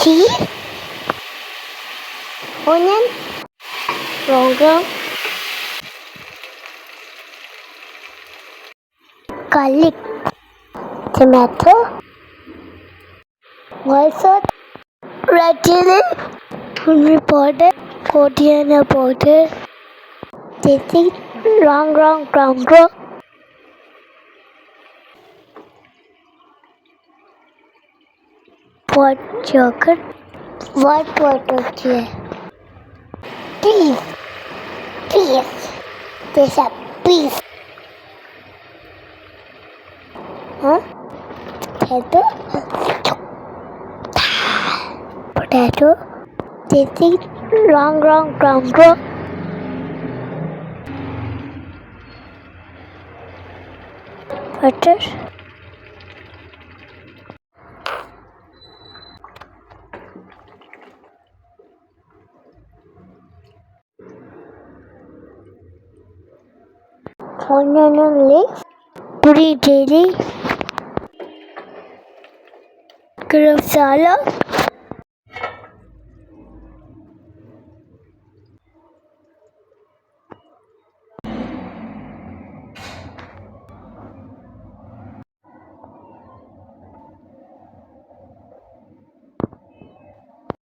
cheese, onion, longer, garlic, tomato, white sauce, red chili, chili powder, coriander powder, tasty long ground white yogurt, white water here. Please, there's a piece. Huh? Potato, tasty long ground butter, onion leaf, green chili, cream salad,